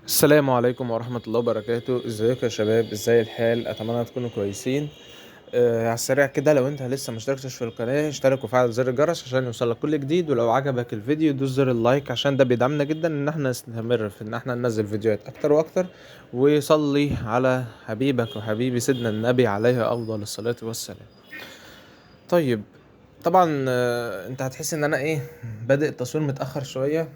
السلام عليكم ورحمة الله وبركاته. ازيكم يا شباب؟ ازاي الحال؟ اتمنى تكونوا كويسين. على السريع كده، لو انت لسه مشتركتش في القناة اشترك وفعل زر الجرس عشان يوصلك كل جديد، ولو عجبك الفيديو دوس زر اللايك عشان ده بيدعمنا جدا ان احنا نستمر في ان احنا ننزل فيديوهات اكتر واكتر. وصلي على حبيبك وحبيبي سيدنا النبي عليه افضل الصلاة والسلام. طيب، طبعا انت هتحس ان انا بادئ التصوير متأخر شوية،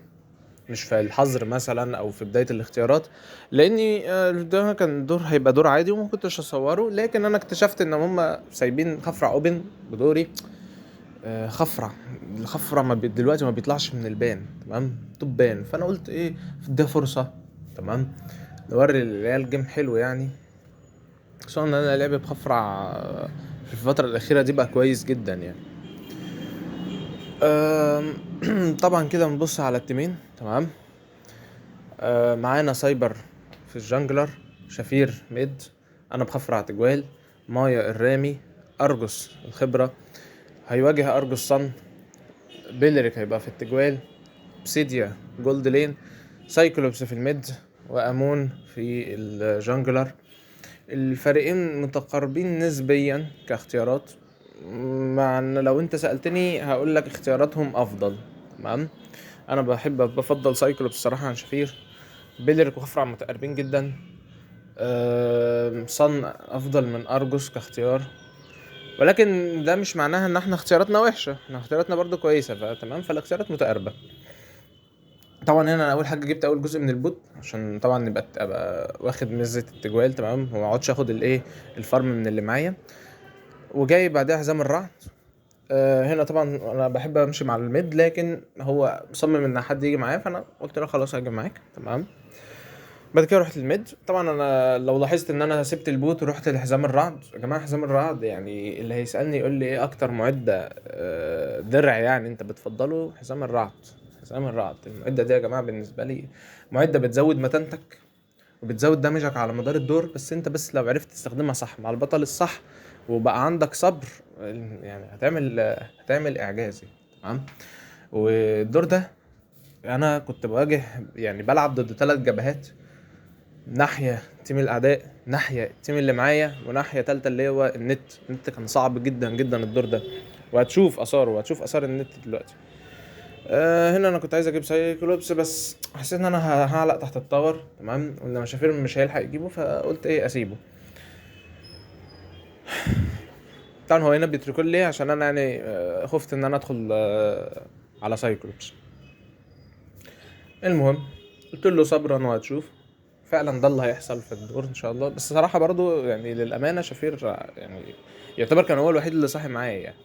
مش في الحظر مثلا او في بدايه الاختيارات، لاني ده كان دور هيبقى دور عادي وما كنتش اصوره، لكن انا اكتشفت ان هم سايبين خفرع اوبن بدوري. خفرع الخفرع دلوقتي ما بيطلعش من البان، تمام، توب بان، فانا قلت ده فرصه، تمام، نوري العيال جيم حلو يعني. خصوصا ان انا لعبي بخفرع في الفتره الاخيره دي بقى كويس جدا يعني. طبعا كده بنبص على التيمين، تمام. معانا سايبر في الجانجلر، شفير ميد، انا بخفر على تجوال، مايا الرامي، ارجوس الخبرة هيواجه ارجوس صن، بيلريك هيبقى في التجوال، بسيديا جولد لين، سايكلوبس في الميد، وامون في الجانجلر. الفريقين متقاربين نسبيا كاختيارات، مع ان لو انت سألتني هقول لك اختياراتهم افضل، تمام. انا بفضل سايكلوبس الصراحة عن شفير. بيلريك وخفرع متقاربين جدا. صن افضل من ارجوس كاختيار، ولكن ده مش معناها ان احنا اختياراتنا وحشه، احنا اختياراتنا برضو كويسه، فتمام، فالاختيارات متقاربه. طبعا هنا انا اول حاجه جبت اول جزء من البوت عشان طبعا ابقى واخد مزه التجوال، تمام، وما اقعدش اخد الفارم من اللي معايا. وجاي بعدها حزام الرعد. هنا طبعا انا بحب امشي مع الميد، لكن هو مصمم ان حد يجي معايا، فانا قلت له خلاص هاجي معاك، تمام. بعد كده رحت الميد. طبعا انا لو لاحظت ان انا سبت البوت ورحت لحزام الرعد، يا جماعه حزام الرعد يعني اللي هيسالني يقول لي ايه اكتر معده درع يعني انت بتفضله، حزام الرعد. حزام الرعد المعده دي يا جماعه بالنسبه لي معده بتزود متانتك وبتزود دمجك على مدار الدور، بس انت لو عرفت تستخدمها صح مع البطل الصح وبقى عندك صبر، يعني هتعمل اعجازي، تمام. والدور ده انا كنت بواجه، يعني بلعب ضد 3 جبهات، ناحية تيم الأعداء، ناحية التيم اللي معايا، وناحية تالتة اللي هو النت كان صعب جدا جدا الدور ده، وهتشوف آثاره وهتشوف آثار النت دلوقتي. هنا أنا كنت عايز أجيب سايكلوبس، بس حسيت إن أنا هعلق تحت التاور، تمام، وإن شافير مش هيلحق يجيبه، فقلت أسيبه. طبعا هو هنا بيتركوا لي عشان أنا يعني خفت إن أنا أدخل على سايكلوبس. المهم قلت له صبرا وهتشوف، فعلا ده اللي هيحصل في الدور ان شاء الله. بس صراحه برضو يعني للامانه شفير يعني يعتبر كان هو الوحيد اللي صاحي معايا يعني.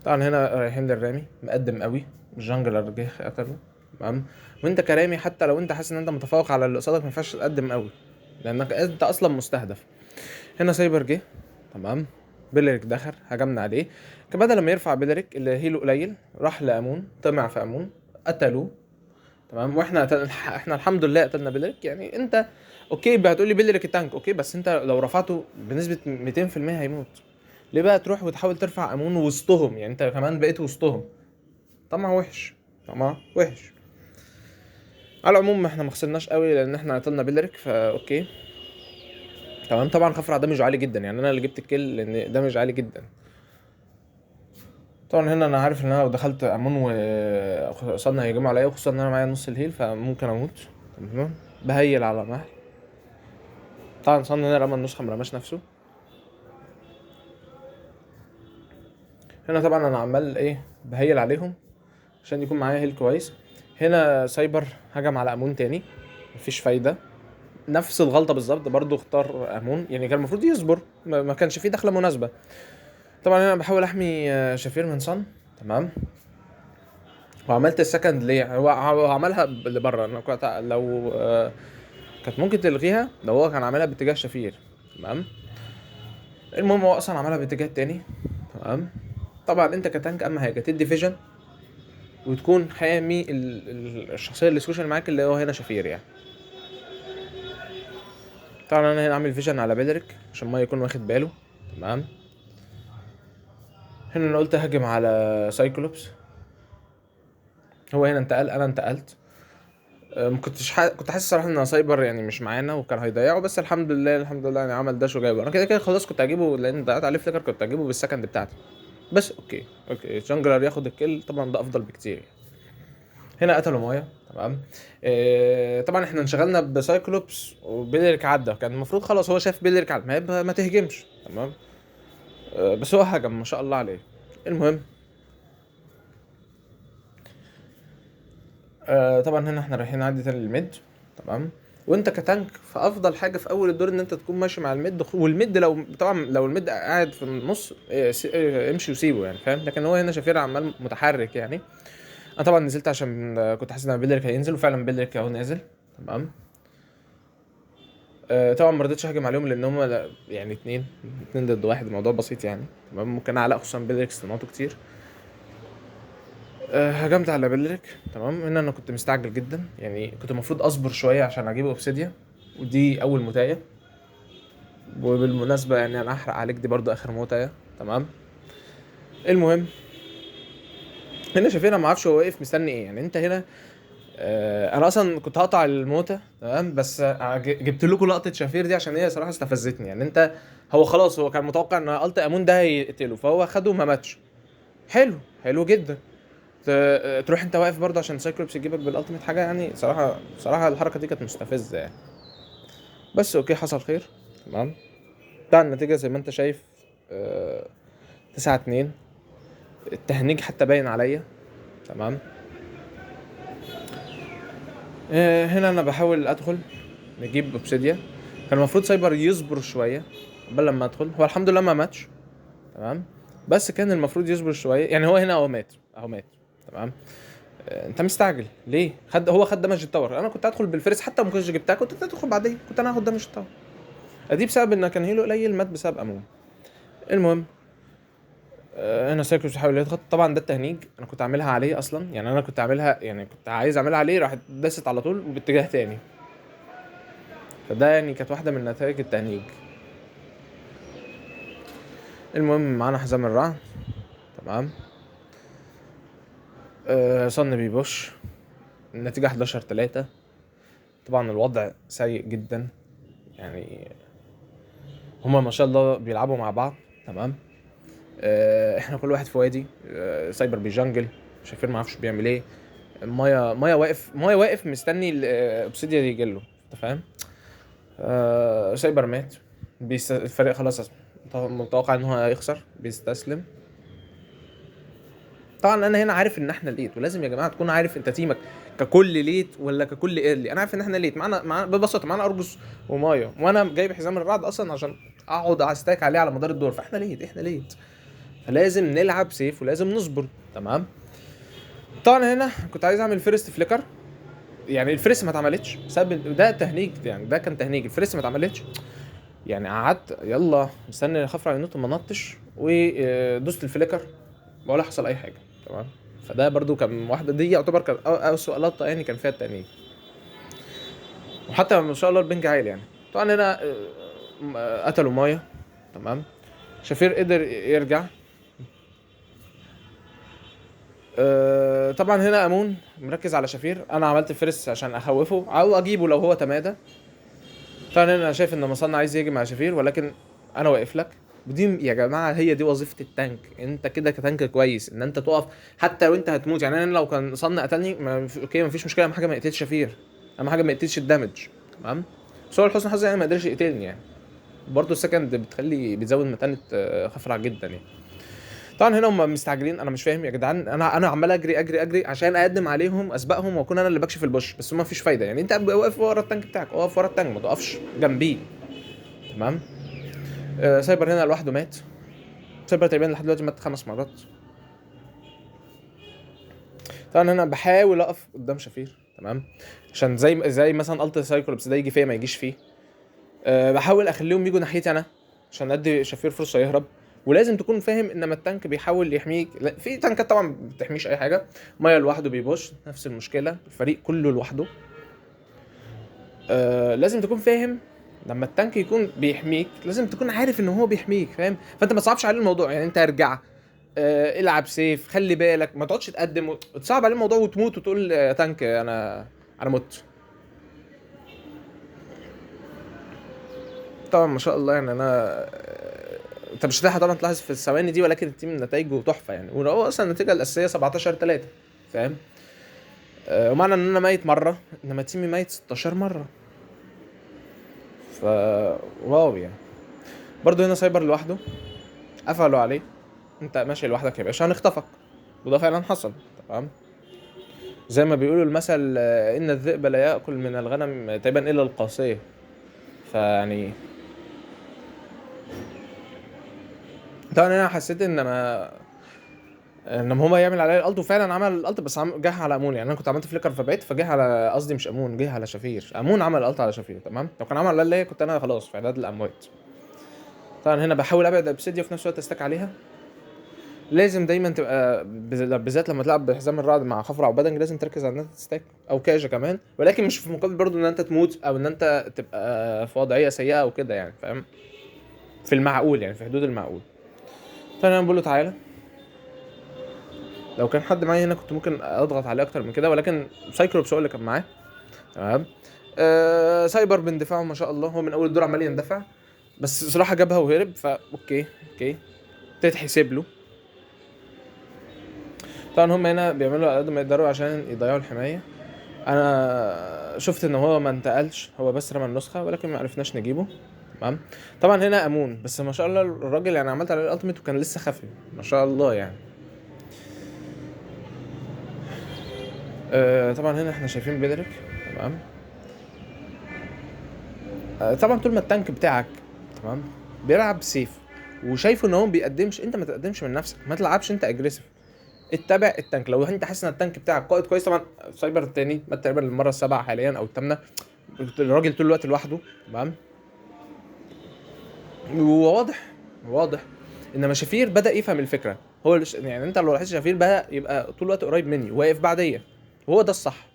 طبعا هنا رايحين للرامي مقدم قوي، الجانجلر جه قتله، تمام. وانت كرامي حتى لو انت حاسس ان انت متفوق على اللي قصادك ما ينفعش تقدم قوي، لانك انت اصلا مستهدف. هنا سايبر جه، تمام، بيلريك دخل هجمنا عليه، كان بدل لما يرفع بيلريك اللي هيلو قليل راح لامون، طمع في امون، قتلوه، تمام. واحنا احنا الحمد لله قتلنا بيلريك. يعني انت اوكي هتقولي بيلريك التانك اوكي، بس انت لو رفعته بنسبة 200% هيموت. ليه بقى تروح وتحاول ترفع امون وسطهم؟ يعني انت كمان بقيت وسطهم، طمع وحش، طمع وحش. على العموم ما احنا ما خسرناش قوي لان احنا قتلنا بيلريك، فا اوكي، تمام. طبعا خفرع دامج عالي جدا، يعني انا اللي جبت الكيل لان دامج عالي جدا. طبعا هنا انا عارف ان انا لو دخلت امون وقصادنا هيجمعوا عليا، وخصوصا ان انا معايا نص الهيل فممكن اموت، تمام. بهيل على مهل. طبعا صن هنا رمى النسخة مرماش نفسه. هنا طبعا انا عمال بهيل عليهم عشان يكون معايا هيل كويس. هنا سايبر هجم على امون تاني، مفيش فايدة، نفس الغلطة بالظبط، برضو اختار امون، يعني كان المفروض يصبر، ما كانش فيه دخلة مناسبة. طبعا انا بحاول احمي شفير من صن، تمام. وعملت السكند ليه، هو عملها اللي بره، انا كنت لو كانت ممكن تلغيها لو هو كان عاملها باتجاه شفير، تمام. المهم هو اصلا عملها باتجاه تاني، تمام. طبعا انت كتانك اهم حاجه تدي فيجن وتكون حامي الشخصيه اللي سوشيال معاك اللي هو هنا شفير يعني. طبعا انا هنا عامل فيجن على بيلريك عشان ما يكون واخد باله، تمام. هنا انا قلت هاجم على سايكلوبس، هو هنا انتقل انا انتقلت. كنت حاسس صراحه ان سايبر يعني مش معانا وكان هيضيعه، بس الحمد لله الحمد لله يعني عمل داش وجايبه. انا كده كده خلاص كنت هجيبه لان ضيعت عليه فليكر، كنت هجيبه بالسكند بتاعتي. بس اوكي جانجلر ياخد الكل طبعا ده افضل بكتير. هنا قتلوا مايا. تمام. طبعا احنا انشغلنا بسايكلوبس وبيلريك عدى، كان المفروض خلاص هو شاف بيلريك عدى ما تهجمش. تمام. بس هو هجم ما شاء الله عليه. المهم طبعا هنا احنا رايحين نعدي تاني للميد. تمام. وانت كتانك فافضل حاجه في اول الدور ان انت تكون ماشي مع الميد، والميد لو طبعا لو الميد قاعد في النص امشي وسيبه يعني فاهم. لكن هو هنا شافير عمال متحرك يعني. انا طبعا نزلت عشان كنت حاسس ان بيلريك هينزل، وفعلا بيلريك اهو نازل. تمام. طبعا ما رضيتش اهجم عليهم لان هم يعني اتنين ضد واحد، الموضوع بسيط يعني. تمام. ممكن اعلق خصوصا بيلريك استماته كتير. هجمت على بيلريك. تمام. هنا انا كنت مستعجل جدا يعني، كنت المفروض اصبر شويه عشان اجيب اوبسيديا، ودي اول موتايه. وبالمناسبه يعني انا هحرق عليك دي برضو اخر موتايه. تمام. المهم هنا شايفين، ما اعرفش هو واقف مستني ايه يعني. انت هنا انا اصلا كنت هقطع الموتة. تمام. بس جبت لكم لقطه شافير دي عشان هي صراحه استفزتني يعني. انت هو خلاص هو كان متوقع ان الت امون ده هيقتله، فهو خده ما ماتش. حلو جدا. تروح انت واقف برضه عشان سايكلوبس يجيبك بالالتيميت حاجه يعني. صراحه الحركه دي كانت مستفزه يعني. بس اوكي حصل خير. تمام. بتاع النتيجه زي ما انت شايف 9-2. التهنيج حتى باين عليا. تمام. هنا انا بحاول ادخل نجيب اوبسيديا. كان المفروض سايبر يصبر شويه قبل لما ادخل، هو الحمد لله ما ماتش. تمام. بس كان المفروض يصبر شويه يعني. هو هنا اهو مات. تمام. انت مستعجل ليه؟ هو خد دمج التاور. انا كنت هدخل بالفرس حتى ما كنتش جبتها، كنت تدخل بعدين كنت انا هاخد دمج التاور. دي بسبب ان كان هيلو قليل، مات بسبب امون. المهم هنا سايكلوس بيحاول يضغط. طبعا ده التهنيج انا كنت عاملها عليه اصلا يعني. انا كنت عاملها يعني كنت عايز اعملها عليه، راح داست على طول وباتجاه تاني. فده يعني كانت واحده من نتائج التهنيج. المهم معانا حزام الرعد. تمام. صن بيبوش. النتيجه 11-3. طبعا الوضع سيء جدا يعني. هما ما شاء الله بيلعبوا مع بعض. تمام. احنا كل واحد في وادي. سايبر بيجنجل. شايفين ما اعرفش بيعمل ايه. مايا واقف مستني الاوبسيديا يجي له. انت فاهم. سايبر مات. الفريق خلاص متوقع ان هو هيخسر بيستسلم. طبعا انا هنا عارف ان احنا ليت، ولازم يا جماعه تكون عارف انت تيمك ككل ليت ولا ككل ايرلي. انا عارف ان احنا ليت، معانا ببساطه معانا ارجوس ومايا، وانا جايب حزام الرعد اصلا عشان اقعد استاك عليه على مدار الدور. فاحنا احنا ليت، فلازم نلعب سيف ولازم نصبر. تمام. طبعا هنا كنت عايز اعمل فيرست فليكر يعني. الفريس ما اتعملتش بسبب ده تهنيج يعني. ده كان تهنيج. الفريس ما اتعملتش يعني. قعدت يلا مستني خفر على النوت، ما نطش ودوست الفليكر ولا حصل اي حاجه. تمام. فده برضو كان واحده، دي يعتبر كان اسوء لقطه يعني كان فيها التأنيب. وحتى ما شاء الله البنج عالي يعني. طبعا هنا قتلوا مايا. تمام. شافير قدر يرجع. طبعا هنا امون مركز على شافير. انا عملت الفرس عشان اخوفه او اجيبه لو هو تمادى. طبعا هنا انا شايف ان مصنع عايز يجي مع شافير، ولكن انا واقف لك. ودي يا جماعه هي دي وظيفه التانك. انت كده كتانك كويس ان انت تقف حتى لو انت هتموت يعني. انا لو كان صن قتلني اوكي مفيش مشكله. اهم حاجه ما يقتلش شافير، اهم حاجه ما يقتلش الدمج. تمام. بس هو لحسن حظي يعني ما قدرش يقتلني يعني. برضه السكند بتزود متانه خفرع جدا يعني. طبعا هنا هم مستعجلين. انا مش فاهم يا جدعان. انا عمال اجري عشان اقدم عليهم اسبقهم واكون انا اللي بكشف البوش، بس ما فيش فايده يعني. انت واقف ورا التانك بتاعك، اقف ورا التانك ما تقفش جنبيه. تمام. سايبر هنا لوحده مات. سايبر تقريبا لحد دلوقتي مات 5 مرات. طبعا انا بحاول اقف قدام شفير. تمام. عشان زي مثلا الت سايكلوبس ده يجي فيا ما يجيش فيه. بحاول اخليهم يجوا ناحيتي انا عشان ادي شفير فرصه يهرب. ولازم تكون فاهم ان ما التانك بيحاول يحميك. لا في تانكات طبعا ما بتحميش اي حاجه. مايا لوحده بيبوش نفس المشكله. الفريق كله لوحده. لازم تكون فاهم لما التانك يكون بيحميك لازم تكون عارف ان هو بيحميك فاهم. فانت ما تصعبش عليه الموضوع يعني. انت ارجع العب سيف، خلي بالك ما تقعدش تقدم وتصعب عليه الموضوع وتموت وتقول تانك انا مت. طبعا ما شاء الله يعني انا انت مش هتلحق طبعا تلاحظ في الثواني دي، ولكن التيم نتائجه تحفه يعني، وهو اصلا النتيجه الاساسيه 17-3 فاهم. ومعنى ان انا ميت مره انما تيمي ميت 16 مره، ف واو يعني. برضو هنا سايبر لوحده قفلوا عليه، انت ماشي لوحدك يا باشا هنخطفك، وده فعلا حصل. تمام. زي ما بيقولوا المثل ان الذئب لا ياكل من الغنم تقريبا الا القاسيه. فيعني طبعا انا حسيت ان هما يعمل عليا الالت، وفعلا عمل الالت، بس جه على امون يعني. انا كنت عملت فليكر فبعت، فجه على قصدي مش امون، جه على شفير. امون عمل الالت على شفير تمام، لو كان عمل عليا كنت انا خلاص في اعداد الاموات. طبعا هنا بحاول ابعد ابسيديا وفي نفس الوقت استك عليها. لازم دايما تبقى بالذات لما تلعب بحزام الرعد مع خفرع وبدنج لازم تركز على ان انت تستاك او كاجا كمان، ولكن مش في مقابل برضو ان انت تموت او ان انت تبقى في وضعيه سيئه او كده يعني فاهم. في المعقول يعني، في حدود المعقول. فانا بقول له تعالى. لو كان حد معايا هنا كنت ممكن اضغط عليه اكتر من كده، ولكن سايكلوبس هو اللي كان معاه. تمام. سايبر باندفاعه ما شاء الله، هو من اول الدور عمال يندفع، بس صراحه جابها وهرب، فا اوكي تتحسب له. طبعا هم هنا بيعملوا على قد ما يقدروا عشان يضيعوا الحمايه. انا شفت ان هو ما انتقلش، هو بس رمى النسخه، ولكن ما عرفناش نجيبه. تمام. طبعا هنا امون، بس ما شاء الله الراجل يعني عملت عليه الالتيميت وكان لسه خفي ما شاء الله يعني. طبعا هنا احنا شايفين بيدريك. تمام. طبعا طول ما التانك بتاعك تمام بيلعب سيف وشايفه ان هو بيقدمش، انت ما تقدمش من نفسك، ما تلعبش انت اجريسيف، اتبع التانك. لو انت حاسس ان التانك بتاعك قائد كويس، طبعا سايبر التاني مات تقريبا المره السابعه حاليا او الثامنه، الراجل طول الوقت لوحده. تمام. وواضح ان مشافير بدا يفهم الفكره. هو يعني انت لو لاحظت شافير بدا يبقى طول الوقت قريب مني واقف بعديه، وهو ده الصح.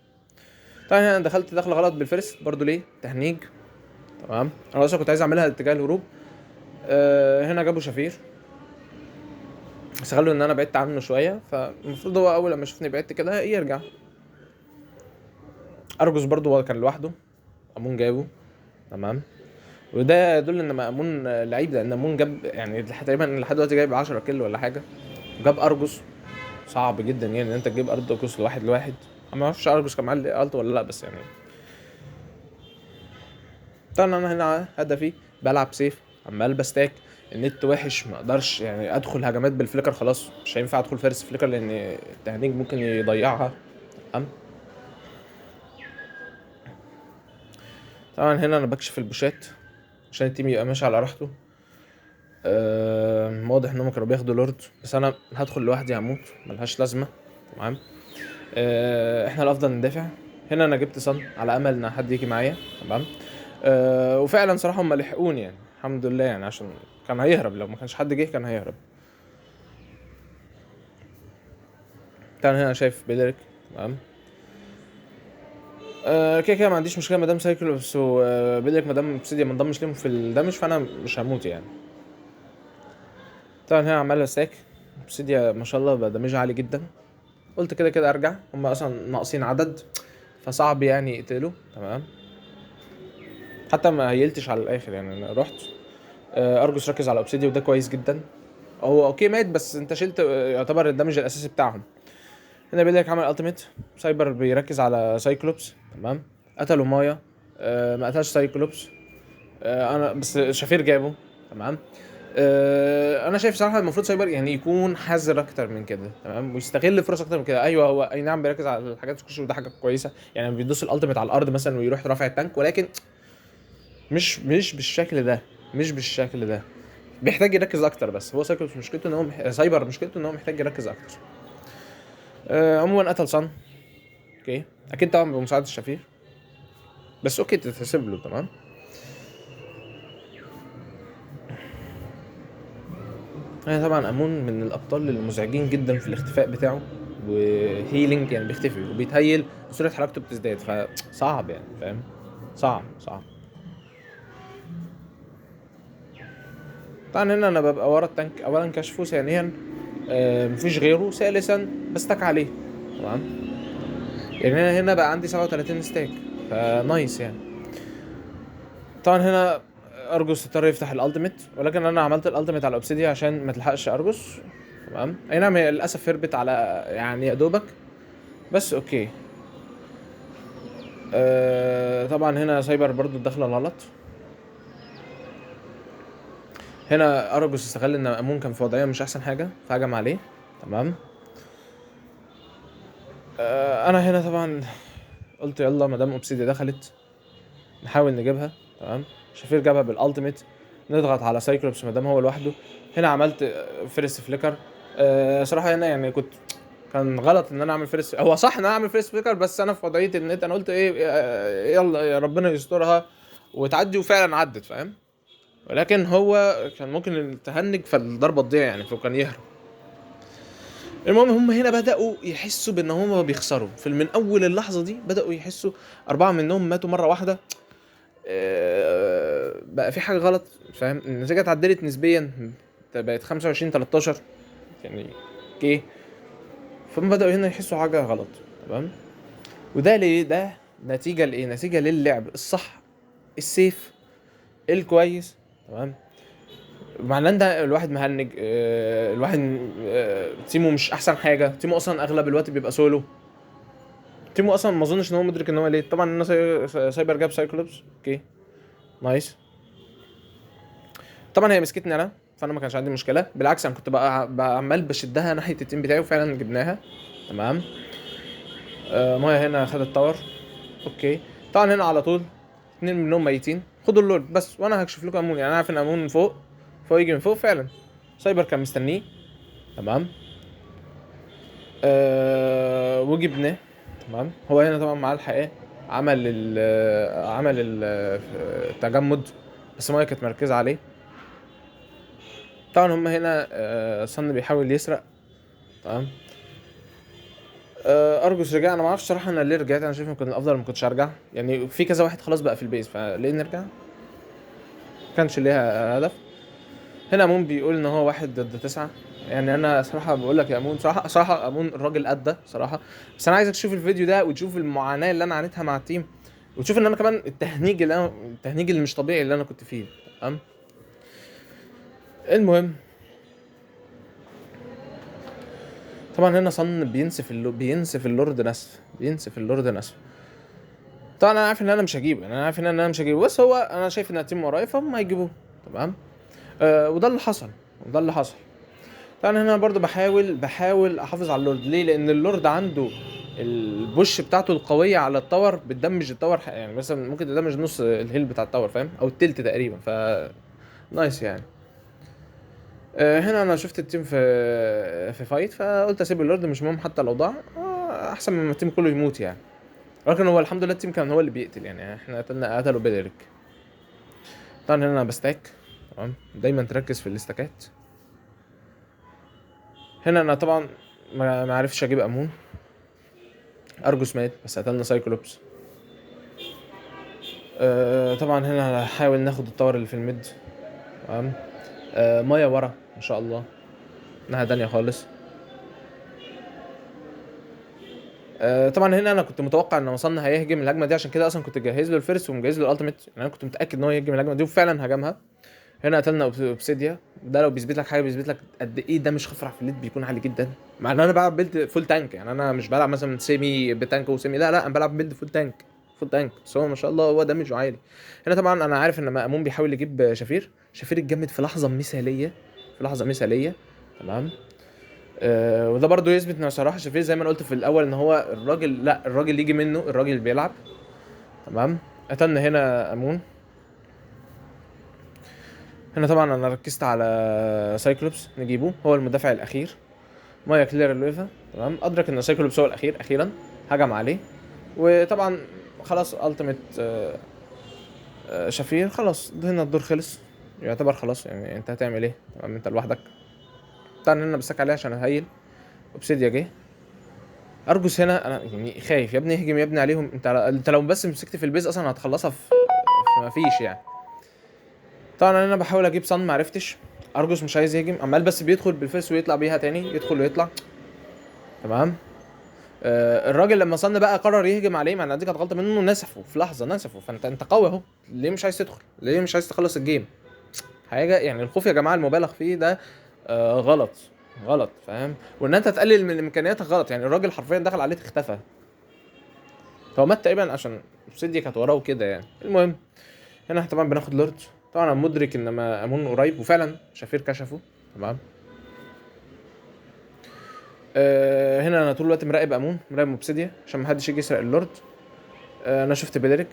طبعا انا دخلت دخله غلط بالفرس برضو، ليه تهنيج. تمام. انا اصلا كنت عايز اعملها اتجاه الهروب. هنا جابوا شفير، استغلوا ان انا بعدت عنه شويه، فالمفروض هو اول لما شافني بعدت كده يرجع. ارجوس برضو هو كان لوحده، امون جابه. تمام. وده يدل ان امون لعيب، لان امون جاب يعني تقريبا لحد دلوقتي جايب 10 كيلو ولا حاجه، وجاب ارجوس. صعب جدا يعني ان انت تجيب ارجوس لواحد. انا ما اعرفش ارجوس كان معاه الت ولا لا، بس يعني طبعا انا هنا هدفي بلعب سيف، عمال بستاك. النت وحش، ما اقدرش يعني ادخل هجمات بالفليكر، خلاص مش هينفع ادخل فارس فليكر لان التهنيج ممكن يضيعها. تمام. طبعا هنا انا بكشف البوشات عشان التيم يبقى ماشي على راحته. واضح انهم كانوا بياخدوا لورد، بس انا هدخل لوحدي هموت، ملهاش لازمه. تمام. احنا الافضل ندافع. هنا انا جبت صن على امل ان حد يجي معايا. تمام. وفعلا صراحه هم لحقوني يعني الحمد لله يعني، عشان كان هيهرب لو ما كانش حد جه كان هيهرب. طبعا هنا شايف بيدريك. تمام. كده كده ما عنديش مشكله مادام سايكلوبس وبيدريك، مادام اوبسيديا ما انضمش ليهم في الدمج، فانا مش هموت يعني. طبعا هنا عمال اساك، اوبسيديا ما شاء الله بقى دمجها عالي جدا. قلت كده كده ارجع، هم اصلا ناقصين عدد فصعب يعني يقتلوا. تمام. حتى ما هيلتش على الاخر يعني، انا رحت. ارجوس ركز على اوبسيديا وده كويس جدا. هو اوكي مات، بس انت شلت يعتبر الدمج الاساسي بتاعهم. هنا بيقولك عمل التيميت، سايبر بيركز على سايكلوبس. تمام. قتلوا مايا. ما قتلش سايكلوبس. انا بس شافير جابه. تمام. انا شايف صراحه المفروض سايبر يعني يكون حذر اكتر من كده. تمام. ويستغل فرص اكتر من كده. ايوه هو اي نعم بيركز على الحاجات الكوش، وده حاجه كويسه يعني، بيدوس الالتيميت على الارض مثلا ويروح رافع التانك، ولكن مش بالشكل ده، مش بالشكل ده. بيحتاج يركز اكتر. بس هو سايكلوبس مشكلته ان هو سايبر مشكلته ان هو محتاج يركز اكتر. عموما قتل صن. اوكي. اكيد طبعا بمساعده الشفير، بس اوكي تتحسب له. تمام. هي طبعا امون من الابطال المزعجين جدا في الاختفاء بتاعه، وهيلينج يعني بيختفي وبيتهيل وسرعه حركته بتزداد، فصعب يعني فاهم. صعب. طبعا هنا انا ببقى ورا التانك، اولا كشفه، ثانيا مفيش غيره، ثالثا بستك عليه. تمام. يعني انا هنا بقى عندي 37 ستاك، فنايس يعني. طبعا هنا ارجوس اضطر يفتح الالتيميت، ولكن انا عملت الالتيميت على اوبسيديا عشان ما تلحقش ارجوس. تمام، اي نعم هي للاسف هربت على يعني يا دوبك، بس اوكي. طبعا هنا سايبر برضو داخله غلط. هنا ارجوس استغل ان امون كان في وضعيه مش احسن حاجه فهجم عليه. تمام. انا هنا طبعا قلت يلا ما دام اوبسيديا دخلت نحاول نجيبها. تمام. شافير جابها بالالتيميت، نضغط على سايكلوبس ما دام هو لوحده. هنا عملت فيرست فليكر. صراحه هنا يعني كان غلط ان انا اعمل فيرست، هو صح ان انا اعمل فيرست فليكر، بس انا في وضعيه النت انا قلت ايه يلا يا ربنا يسترها وتعدي، وفعلا عدت فاهم. ولكن هو كان ممكن تهنج فالضربه تضيع يعني، فكان يهرب. المهم هم هنا بدأوا يحسوا بان هم بيخسروا من اول اللحظه دي، بدأوا يحسوا 4 منهم ماتوا مره واحده. بقى في حاجه غلط فاهم. النتيجه اتعدلت نسبيا، بقت 25-13 يعني. اوكي. فهم بدأوا هنا يحسوا حاجه غلط. تمام. وده ليه؟ ده نتيجه لايه؟ نتيجه للعب الصح السيف الكويس. تمام. معناه ان ده الواحد مهنج، الواحد تيمه مش احسن حاجه، تيمه اصلا اغلب الوقت بيبقى سولو. تيمو اصلا ما اظنش ان هو مدرك ان هو ليه. طبعا انا سايبر جاب سايكلوبس. اوكي نايس. طبعا هي مسكتني انا، فانا ما كانش عندي مشكله، بالعكس انا كنت بقى عمال بشدها ناحيه التيم بتاعي، وفعلا جبناها. تمام. مايا هنا خدت تاور. اوكي. طبعا هنا على طول 2 منهم ميتين. خدوا اللورد بس وانا هكشف لكم امون، يعني انا عارف ان امون من فوق، فهو يجي من فوق فعلا. سايبر كان مستنيه. تمام. وجبناه. تمام. هو هنا طبعا معاه الحقيقة، التجمد، بس مايا كانت مركزة عليه. طبعا هم هنا صن بيحاول يسرق. تمام. ارجوس رجع. انا ما اعرفش صراحه انا ليه رجعت، انا شايف كان الافضل ما كنتش ارجع، يعني في كذا واحد خلاص بقى في البيز، فليه نرجع؟ كانش ليها هدف. هنا امون بيقول ان هو 1 ضد 9. يعني انا صراحه بقول لك يا امون، صراحه امون الراجل ادى صراحه. بس انا عايزك تشوف الفيديو ده وتشوف المعاناه اللي انا عانيتها مع التيم، وتشوف ان انا كمان التهنيج اللي مش طبيعي اللي انا كنت فيه. تمام. المهم طبعا هنا صن بينسف اللورد نسف. طبعا انا عارف ان انا مش هجيبه، يعني انا عارف ان انا مش هجيبه، بس هو انا شايف ان التيم ورايا فهم هيجيبوه. تمام. وده اللي حصل. طبعا هنا برضو بحاول احافظ على اللورد. ليه؟ لان اللورد عنده البوش بتاعته القويه على التاور، بتدمج التاور، يعني مثلا ممكن تدمج نص الهيل بتاع التاور فاهم، او التلت تقريبا. نايس يعني. هنا انا شفت التيم في فايت، فقلت اسيب اللورد مش مهم حتى لو ضاع، احسن من التيم كله يموت يعني. ولكن هو الحمد لله التيم كان هو اللي بيقتل، يعني احنا قتلوا بيدريك. طبعا هنا انا بستاك. تمام. دايما تركز في الاستاكات. هنا انا طبعا ما عرفش اجيب امون. ارجوس مات بس قتلنا سايكلوبس. طبعا هنا هحاول ناخد التاور اللي في الميد. تمام. مايا ورا ما شاء الله، ناحية تانية خالص. طبعا هنا انا كنت متوقع ان وصلنا هيهجم الهجمه دي، عشان كده اصلا كنت جاهز له الفيرست ومجهز له الالتيميت، يعني انا كنت متاكد ان هو يهجم الهجمه دي، وفعلا هجمها. هنا قتلنا اوبسيديا. ده لو بيثبت لك حاجه، بيثبت لك قد ايه ده مش خفرع في الليد بيكون عالي جدا، مع ان انا بلعب بيلد فول تانك، يعني انا مش بلعب مثلا سيمي بتانك وسيمي، لا انا بلعب بيلد فول تانك، بس هو ما شاء الله هو دامجه عالي. هنا طبعا انا عارف ان مأمون بيحاول يجيب شفير اتجمد في لحظه مثاليه. تمام. وده برضو يثبت ان صراحه شفير زي ما انا قلت في الاول ان هو الراجل، لا الراجل يجي منه، الراجل اللي بيلعب. تمام. قتلنا هنا امون. هنا طبعا انا ركزت على سايكلوبس نجيبه، هو المدافع الاخير. مايا كلير اللويفا. تمام. ادرك ان سايكلوبس هو الاخير اخيرا، هجم عليه. وطبعا خلاص التيميت شفير خلاص، هنا الدور خلص يعتبر خلاص، يعني انت هتعمل ايه؟ تمام انت لوحدك. طبعا انا بسك عليه عشان اهيل. اوبسيديا جه. ارجوس هنا انا يعني خايف يا ابني، اهجم يا ابني عليهم، انت لو بس مسكت في البيز اصلا هتخلصها في ما فيش يعني. طبعا انا بحاول اجيب صن معرفتش. ارجوس مش عايز يهجم، عمال بس بيدخل بالفيرس ويطلع بيها تاني، يدخل ويطلع. تمام. الراجل لما صن بقى قرر يهجم عليه، مع ان دي كانت غلطه منه، نسفه في لحظه، نسفه. فانت قوي اهو، ليه مش عايز تدخل؟ ليه مش عايز تخلص الجيم؟ حاجه يعني الخوف يا جماعه المبالغ فيه ده غلط، غلط، فاهم؟ وان انت تقلل من امكانياتك غلط. يعني الراجل حرفيا دخل عليه اختفى، هو مات تقريبا عشان اوبسيديا كانت وراه وكده يعني. المهم هنا احنا طبعا بناخد لورد. طبعا انا مدرك ان ما امون قريب، وفعلا شافير كشفه. تمام. هنا انا طول الوقت مراقب امون، مراقب اوبسيديا عشان ما حدش يجي يسرق اللورد. انا شفت بيدريك.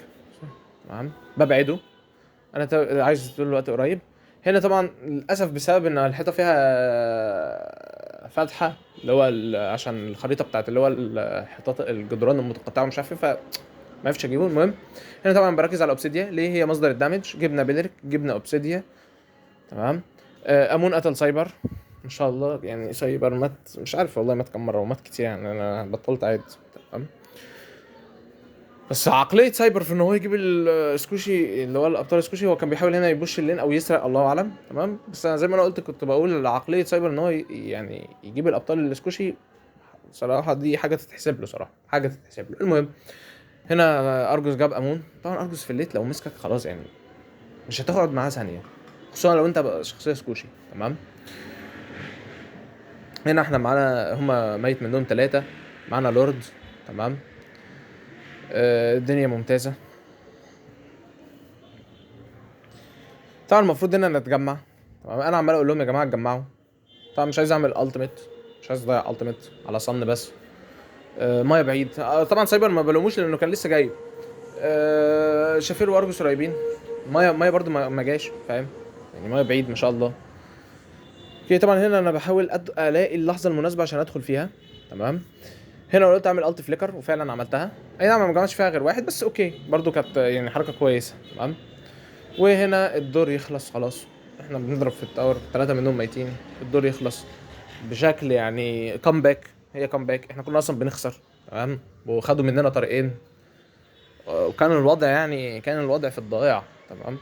تمام. ببعده. انا عايز طول الوقت قريب. هنا طبعا للاسف بسبب ان الحيطه فيها فتحه، اللي هو عشان الخريطه بتاعت اللي هو الحيطات الجدران المتقطعه مش عارف ايه، فما عرفتش اجيبه. المهم هنا طبعا بركز على اوبسيديا، ليه؟ هي مصدر الدامج. جبنا بيدريك، جبنا اوبسيديا. تمام. امون قتل سايبر ان شاء الله. يعني سايبر مات مش عارف والله مات كم مره، ومات كتير يعني، انا بطلت اعد. تمام. بس عقلية سايبر في ان هو يجيب السكوشي اللي هو الابطال السكوشي، هو كان بيحاول هنا يبوش اللين او يسرق، الله اعلم. تمام. بس انا زي ما انا قلت كنت بقول عقلية سايبر ان هو يعني يجيب الابطال السكوشي، صراحة دي حاجة تتحسب له، صراحة حاجة تتحسب له. المهم هنا ارجوس جاب امون. طبعا ارجوس في الليت لو مسكك خلاص يعني مش هتقعد معاه ثانية، خصوصا لو انت بقى شخصية سكوشي. تمام. هنا احنا معانا هما ميت منهم 3، معانا لورد. تمام. الدنيا ممتازة. طبعا المفروض ان نتجمع. تمام. انا عمال اقول لهم يا جماعه اتجمعوا. طبعا مش عايز اعمل التيميت، مش عايز اضيع التيميت على صن بس. مايا بعيد. طبعا سايبر ما بلوموش لانه كان لسه جاي. شافير وارجوس قريبين. مايا برضو ما جاش، فاهم؟ يعني مايا بعيد ما شاء الله. اوكي. طبعا هنا انا بحاول الاقي اللحظه المناسبه عشان ادخل فيها. تمام. هنا قلت اعمل الت فليكر وفعلا عملتها. اي نعم ما جمعتش فيها غير واحد بس، اوكي برضو كانت يعني حركه كويسه. تمام. وهنا الدور يخلص خلاص. احنا بنضرب في التاور، 3 منهم ميتين. الدور يخلص بشكل يعني كومباك. هي كومباك، احنا كنا اصلا بنخسر. تمام. وخدوا مننا طريقين، وكان الوضع يعني كان الوضع في الضياع. تمام.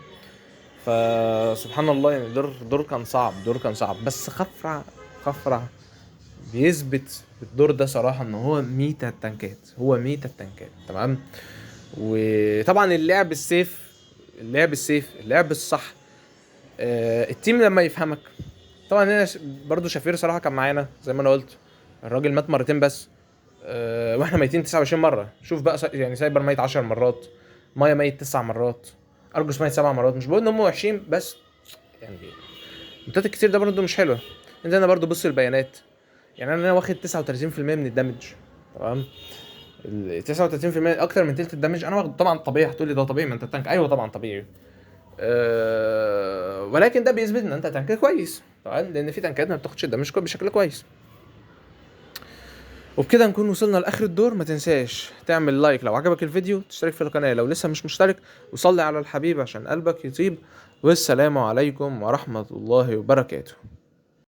فسبحان الله يعني دور كان صعب، دور كان صعب. بس خفرع بيثبت الدور ده صراحة ان هو ميتا التنكات، هو ميتا التنكات. تمام. وطبعا اللعب الصح. التيم لما يفهمك. طبعا هنا برضو شافير صراحه كان معانا زي ما انا قلت. الراجل مات مرتين بس. واحنا ميتين 29 مره. شوف بقى يعني سايبر ميت 10 مرات، مايا ميت 9 مرات، ارجوس ميت 7 مرات. مش بقول ان هم وحشين بس يعني الموتات الكتير ده برضو مش حلوه. انت انا برضو بص البيانات. يعني انا واخد 39% من الدمج. تمام. ال 39% اكتر من تلت الدمج انا واخد. طبعا طبيعي هتقول لي ده طبيعي ما انت التانك، ايوه طبعا طبيعي. ولكن ده بيثبت ان انت تانك كويس طبعا، لان في تانكات ما بتاخدش الدمج بشكل كويس. وبكده نكون وصلنا لاخر الدور. ما تنساش تعمل لايك لو عجبك الفيديو، تشترك في القناه لو لسه مش مشترك، وصلي على الحبيب عشان قلبك يطيب. والسلام عليكم ورحمه الله وبركاته.